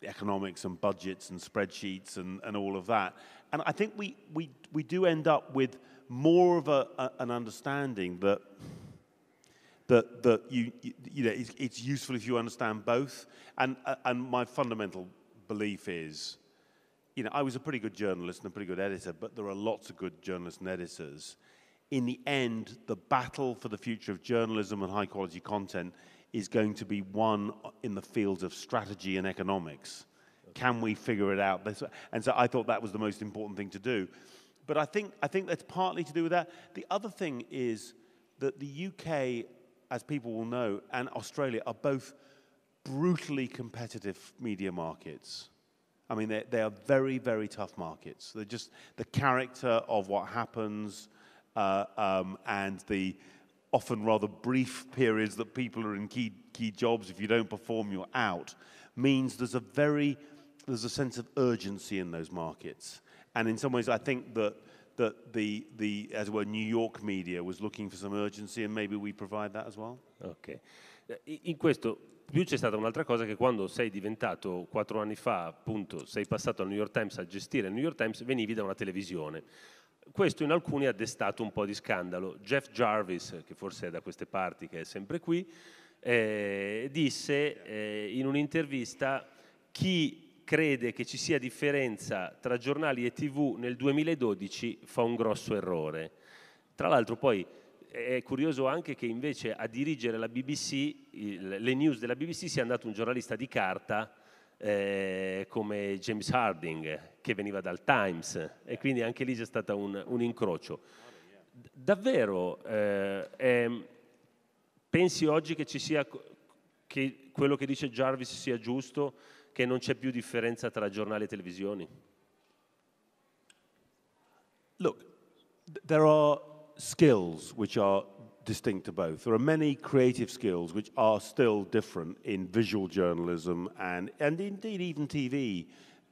economics and budgets and spreadsheets and all of that. And I think we do end up with more of an understanding that it's useful if you understand both. And my fundamental belief is, I was a pretty good journalist and a pretty good editor, but there are lots of good journalists and editors. In the end, the battle for the future of journalism and high-quality content is going to be won in the fields of strategy and economics. Can we figure it out? And so I thought that was the most important thing to do. But I think that's partly to do with that. The other thing is that the UK, as people will know, and Australia are both brutally competitive media markets. I mean, they are very, very tough markets. They're just the character of what happens and the often rather brief periods that people are in key jobs. If you don't perform, you're out. Means there's a sense of urgency in those markets. And in some ways, I think that the as it were, New York media was looking for some urgency, and maybe we provide that as well. Ok. In questo più c'è stata un'altra cosa, che quando sei diventato 4 anni fa, appunto, sei passato al New York Times a gestire il New York Times, venivi da una televisione. Questo in alcuni ha destato un po' di scandalo. Jeff Jarvis, che forse è da queste parti, che è sempre qui, disse in un'intervista: chi crede che ci sia differenza tra giornali e TV nel 2012 fa un grosso errore. Tra l'altro poi è curioso anche che invece a dirigere la BBC, le news della BBC, sia andato un giornalista di carta come James Harding, che veniva dal Times, e quindi anche lì c'è stato un incrocio. Davvero pensi oggi che ci sia, che quello che dice Jarvis sia giusto, che non c'è più differenza tra giornali e televisioni? Look, there are skills which are distinct to both. There are many creative skills which are still different in visual journalism and indeed even TV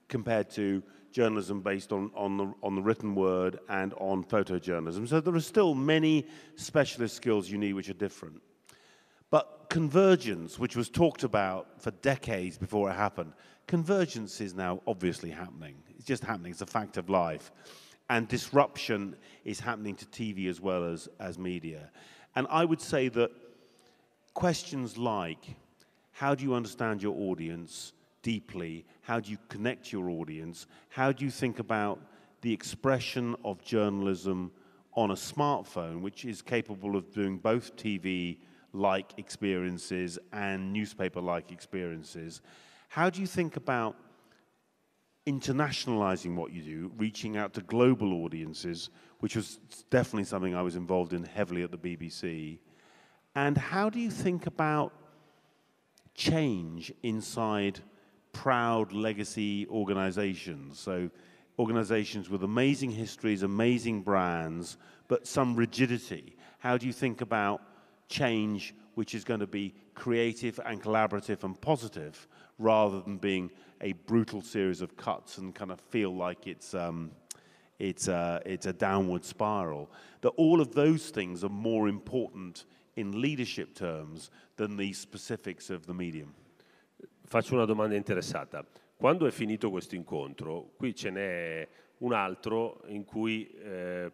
compared to journalism based on the written word and on photojournalism. So there are still many specialist skills you need which are different. But convergence, which was talked about for decades before it happened, convergence is now obviously happening. It's just happening. It's a fact of life. And disruption is happening to TV as well as media. And I would say that questions like, how do you understand your audience deeply? How do you connect your audience? How do you think about the expression of journalism on a smartphone, which is capable of doing both TV-like experiences and newspaper-like experiences? How do you think about internationalizing what you do, reaching out to global audiences, which was definitely something I was involved in heavily at the BBC? And how do you think about change inside proud legacy organizations? So organizations with amazing histories, amazing brands, but some rigidity. How do you think about change which is going to be creative and collaborative and positive, rather than being a brutal series of cuts and kind of feel like it's a downward spiral? That all of those things are more important in leadership terms than the specifics of the medium. Faccio una domanda interessata. Quando è finito questo incontro, qui ce n'è un altro in cui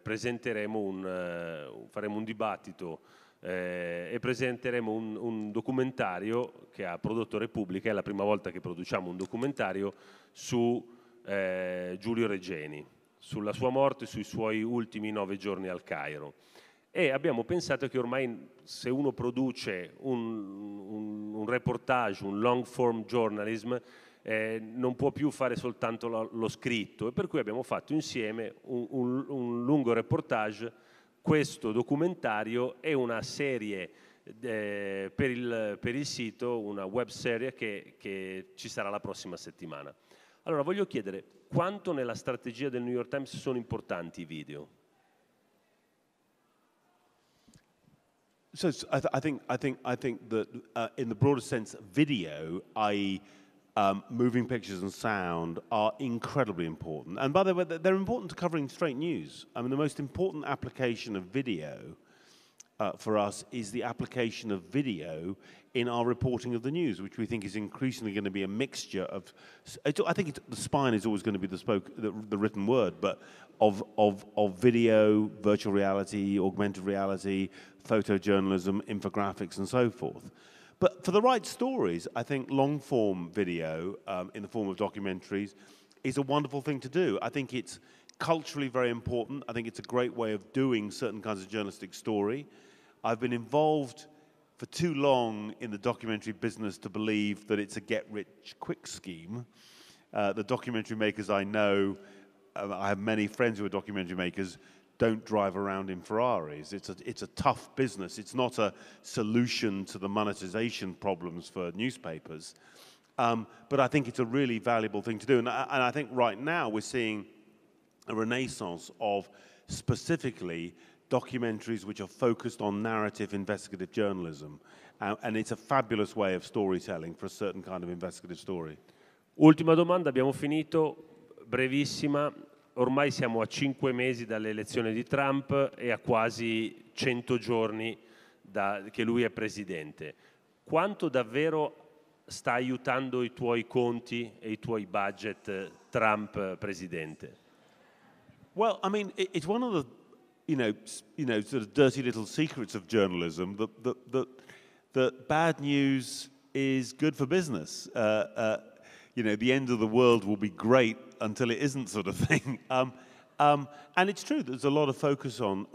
faremo un dibattito e presenteremo un documentario che ha prodotto Repubblica. È la prima volta che produciamo un documentario su Giulio Regeni, sulla sua morte, sui suoi ultimi 9 giorni al Cairo. E abbiamo pensato che ormai, se uno produce un reportage, un long form journalism, non può più fare soltanto lo scritto, e per cui abbiamo fatto insieme un lungo reportage, questo documentario e una serie per il sito, una web serie che ci sarà la prossima settimana. Allora voglio chiedere, quanto nella strategia del New York Times sono importanti i video? So I think that in the broader sense, video, i.e. moving pictures and sound, are incredibly important. And by the way, they're important to covering straight news. I mean, the most important application of video for us is the application of video in our reporting of the news, which we think is increasingly going to be a mixture of. I think the spine is always going to be the written word, but of video, virtual reality, augmented reality, photojournalism, infographics, and so forth. But for the right stories, I think long-form video in the form of documentaries is a wonderful thing to do. I think it's culturally very important. I think it's a great way of doing certain kinds of journalistic story. I've been involved for too long in the documentary business to believe that it's a get-rich-quick scheme. The documentary makers I know, I have many friends who are documentary makers, don't drive around in Ferraris. It's a tough business. It's not a solution to the monetization problems for newspapers. But I think it's a really valuable thing to do. And I think right now we're seeing a renaissance of specifically documentaries which are focused on narrative investigative journalism. And it's a fabulous way of storytelling for a certain kind of investigative story. Ultima domanda, abbiamo finito, brevissima. Ormai siamo a 5 mesi dall'elezione di Trump e a quasi 100 giorni che lui è presidente. Quanto davvero sta aiutando i tuoi conti e i tuoi budget Trump presidente? Well, I mean, it's one of the, sort of dirty little secrets of journalism that bad news is good for business. The end of the world will be great until it isn't, sort of thing. And it's true, there's a lot of focus on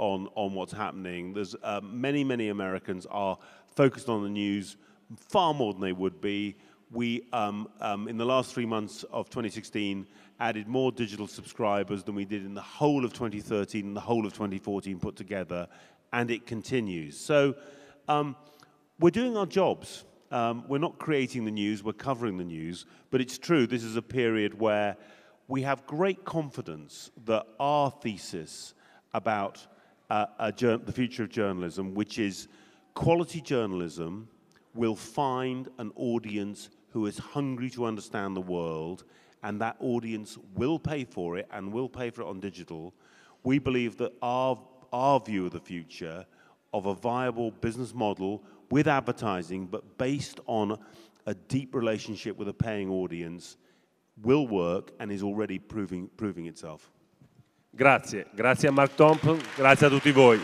what's happening. There's many Americans are focused on the news far more than they would be. We, in the last 3 months of 2016, added more digital subscribers than we did in the whole of 2013 and the whole of 2014 put together, and it continues. So we're doing our jobs. We're not creating the news, we're covering the news, but it's true, this is a period where we have great confidence that our thesis about the future of journalism, which is quality journalism, will find an audience who is hungry to understand the world, and that audience will pay for it and will pay for it on digital. We believe that our view of the future of a viable business model with advertising, but based on a deep relationship with a paying audience, will work and is already proving itself. Grazie a Mark Thompson, grazie a tutti voi.